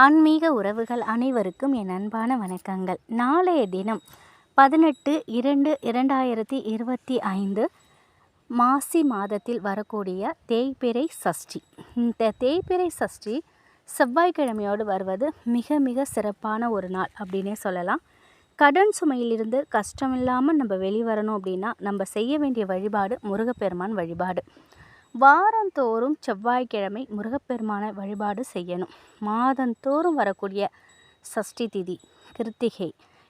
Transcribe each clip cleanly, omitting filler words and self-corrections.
ஆன்மீக உறவுகள் அனைவருக்கும் என் அன்பான வணக்கங்கள். நாளைய தினம் 18/2/2025 மாசி மாதத்தில் வரக்கூடிய தேய்பிறை சஷ்டி. இந்த தேய்பிறை சஷ்டி செவ்வாய்க்கிழமையோடு வருவது மிக மிக சிறப்பான ஒரு நாள் அப்படின்னே சொல்லலாம். கடன் சுமையிலிருந்து கஷ்டமில்லாமல் நம்ம வெளிவரணும் அப்படின்னா நம்ம செய்ய வேண்டிய வழிபாடு முருகப்பெருமான் வழிபாடு. வாரந்தோறும் செவ்வாய்க்கிழமை முருகப்பெருமானை வழிபாடு செய்யணும். மாதந்தோறும் வரக்கூடிய சஷ்டி திதி, கிருத்திகை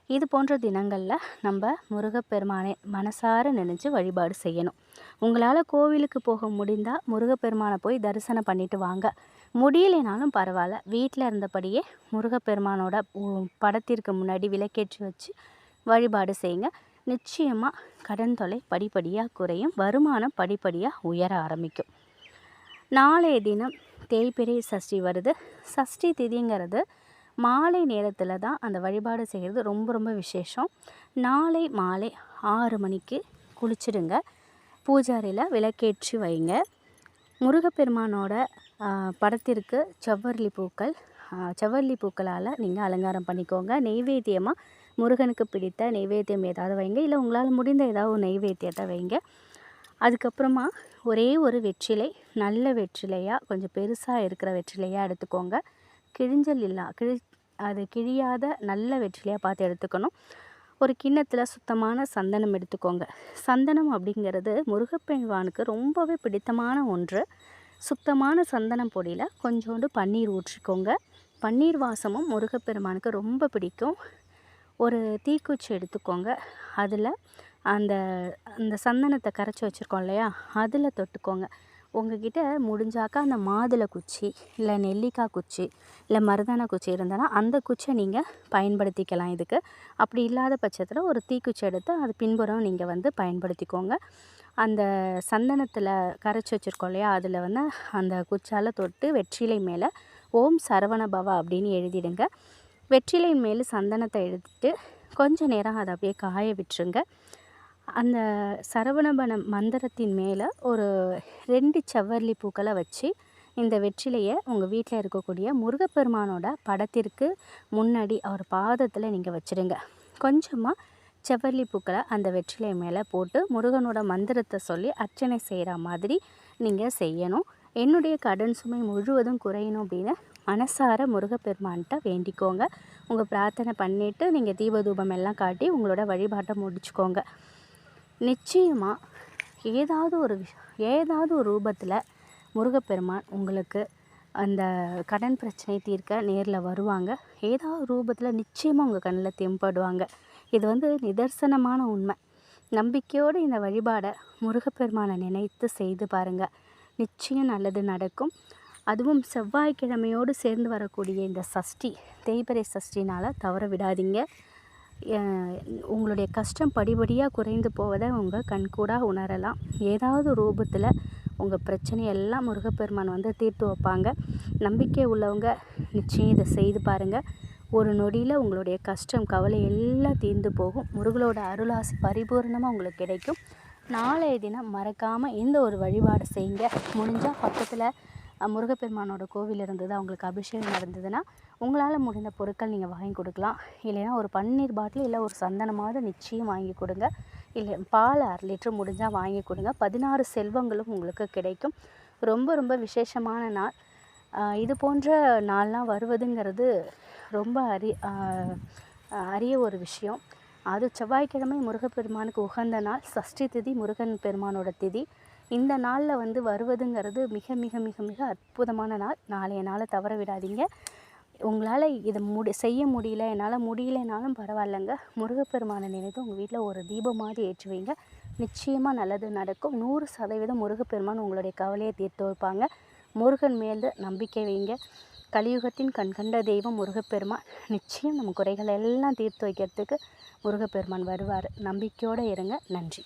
இது போன்ற தினங்களில் நம்ம முருகப்பெருமானை மனசார நினைச்சு வழிபாடு செய்யணும். உங்களால் கோவிலுக்கு போக முடிந்தால் முருகப்பெருமானை போய் தரிசனம் பண்ணிட்டு வாங்க. முடியலைனாலும் பரவாயில்ல, வீட்டில் இருந்தபடியே முருகப்பெருமானோட படத்திற்கு முன்னாடி விளக்கேற்றி வச்சு வழிபாடு செய்யுங்க. நிச்சயமாக கடன் தொல்லை படிப்படியாக குறையும், வருமானம் படிப்படியாக உயர ஆரம்பிக்கும். நாளைய தினம் தேய்பிறை சஷ்டி வருது. சஷ்டி திதிங்கிறது மாலை நேரத்தில் தான் அந்த வழிபாடு செய்கிறது ரொம்ப ரொம்ப விசேஷம். நாளை மாலை 6 மணிக்கு குளிச்சிடுங்க. பூஜாரியில் விளக்கேற்றி வைங்க. முருகப்பெருமானோட படத்திற்கு செவ்வரளி பூக்களால் நீங்கள் அலங்காரம் பண்ணிக்கோங்க. நெய்வேத்தியமாக முருகனுக்கு பிடித்த நெய்வேத்தியம் ஏதாவது வைங்க, இல்லை உங்களால் முடிந்த ஏதாவது ஒரு நெய்வேத்தியத்தை வைங்க. அதுக்கப்புறமா ஒரே ஒரு வெற்றிலை, நல்ல வெற்றிலையாக கொஞ்சம் பெருசாக இருக்கிற வெற்றிலையாக எடுத்துக்கோங்க. அது கிழியாத நல்ல வெற்றிலையாக பார்த்து எடுத்துக்கணும். ஒரு கிண்ணத்தில் சுத்தமான சந்தனம் எடுத்துக்கோங்க. சந்தனம் அப்படிங்கிறது முருகப்பெருமானுக்கு ரொம்பவே பிடித்தமான ஒன்று. சுத்தமான சந்தனம் பொடியில் கொஞ்சோண்டு பன்னீர் ஊற்றிக்கோங்க. பன்னீர் வாசமும் முருகப்பெருமானுக்கு ரொம்ப பிடிக்கும். ஒரு தீக்குச்சி எடுத்துக்கோங்க. அதில் அந்த சந்தனத்தை கரைச்சி வச்சுருக்கோம் இல்லையா, அதில் தொட்டுக்கோங்க. உங்ககிட்ட முடிஞ்சாக்கா அந்த மாதுளை குச்சி, இல்லை நெல்லிக்காய் குச்சி, இல்லை மருதாண குச்சி இருந்தனா அந்த குச்சியை நீங்கள் பயன்படுத்திக்கலாம் இதுக்கு. அப்படி இல்லாத பட்சத்தில் ஒரு தீக்குச்சி எடுத்து அது பின்புறம் நீங்கள் பயன்படுத்திக்கோங்க. அந்த சந்தனத்தில் கரைச்சி வச்சுருக்கோம் இல்லையா, அதில் அந்த குச்சால் தொட்டு வெற்றிலை மேலே ஓம் சரவண பவ அப்படின்னு எழுதிடுங்க. வெற்றிலை மேலே சந்தனத்தை எடுத்துட்டு கொஞ்சம் நேரம் அதை அப்படியே காய விட்டுருங்க. அந்த சரவணபன மந்திரத்தின் மேலே ஒரு 2 செவ்வரளி பூக்களை வச்சு இந்த வெற்றிலையை உங்கள் வீட்டில் இருக்கக்கூடிய முருகப்பெருமானோட படத்திற்கு முன்னாடி அவர் பாதத்தில் நீங்கள் வச்சுடுங்க. கொஞ்சமாக செவ்வரளி பூக்களை அந்த வெற்றிலை மேலே போட்டு முருகனோட மந்திரத்தை சொல்லி அர்ச்சனை செய்கிற மாதிரி நீங்கள் செய்யணும். என்னுடைய கடன் சுமை முழுவதும் குறையணும் அப்படின்னு மனசார முருகப்பெருமான்கிட்ட வேண்டிக்கோங்க. உங்கள் பிரார்த்தனை பண்ணிவிட்டு நீங்கள் தீபதூபம் எல்லாம் காட்டி உங்களோட வழிபாட்டை முடிச்சுக்கோங்க. நிச்சயமாக ஏதாவது ஒரு ரூபத்தில் முருகப்பெருமான் உங்களுக்கு அந்த கடன் பிரச்சனை தீர்க்க நேரில் வருவாங்க. ஏதாவது ரூபத்தில் நிச்சயமாக உங்கள் கண்ணில் தெம்படுவாங்க. இது நிதர்சனமான உண்மை. நம்பிக்கையோடு இந்த வழிபாடை முருகப்பெருமானை நினைத்து செய்து பாருங்கள். நிச்சயம் நல்லது நடக்கும். அதுவும் செவ்வாய்க்கிழமையோடு சேர்ந்து வரக்கூடிய இந்த சஷ்டி, தேய்பிறை சஷ்டினால் தவற விடாதீங்க. உங்களுடைய கஷ்டம் படிப்படியாக குறைந்து போவதை உங்கள் கண்கூடாக உணரலாம். ஏதாவது ரூபத்தில் உங்கள் பிரச்சனையெல்லாம் முருகப்பெருமான் தீர்த்து வைப்பாங்க. நம்பிக்கை உள்ளவங்க நிச்சயம் இதை செய்து பாருங்கள். ஒரு நொடியில் உங்களுடைய கஷ்டம் கவலை எல்லாம் தீர்ந்து போகும். முருகனோட அருளாசி பரிபூர்ணமாக உங்களுக்கு கிடைக்கும். நாளைய தினம் மறக்காமல் இந்த ஒரு வழிபாடு செய்யுங்க. முடிஞ்சால் பக்கத்தில் முருகப்பெருமானோட கோவில் இருந்தது, அவங்களுக்கு அபிஷேகம் நடந்ததுன்னா உங்களால் முடிந்த பொருட்கள் நீங்கள் வாங்கி கொடுக்கலாம். இல்லைன்னா ஒரு பன்னீர் பாட்டில் இல்லை ஒரு சந்தனமாவது நிச்சயம் வாங்கி கொடுங்க. இல்லை பால் 1/2 லிட்டர் முடிஞ்சால் வாங்கி கொடுங்க. 16 செல்வங்களும் உங்களுக்கு கிடைக்கும். ரொம்ப ரொம்ப விசேஷமான நாள். இது போன்ற நாள்லாம் வருவதுங்கிறது ரொம்ப அரிய ஒரு விஷயம். அது செவ்வாய்க்கிழமை முருகப்பெருமானுக்கு உகந்த நாள். சஷ்டி திதி முருகன் பெருமானோட திதி. இந்த நாளில் வருவதுங்கிறது மிக மிக மிக மிக அற்புதமான நாள். நாளைய நாளை தவற விடாதீங்க. உங்களால் இதை செய்ய முடியல, என்னால் முடியலைனாலும் பரவாயில்லைங்க, முருகப்பெருமானை நினைத்து உங்கள் வீட்டில் ஒரு தீபமாவது ஏற்றி வைங்க. நிச்சயமாக நல்லது நடக்கும். 100% முருகப்பெருமான் உங்களுடைய கவலையை தீர்த்து வைப்பாங்க. முருகன் மேல் நம்பிக்கை வைங்க. கலியுகத்தின் கண்கண்ட தெய்வம் முருகப்பெருமான். நிச்சயம் நம்ம குறைகளை எல்லாம் தீர்த்து வைக்கிறதுக்கு முருகப்பெருமான் வருவார். நம்பிக்கையோடு இருங்க. நன்றி.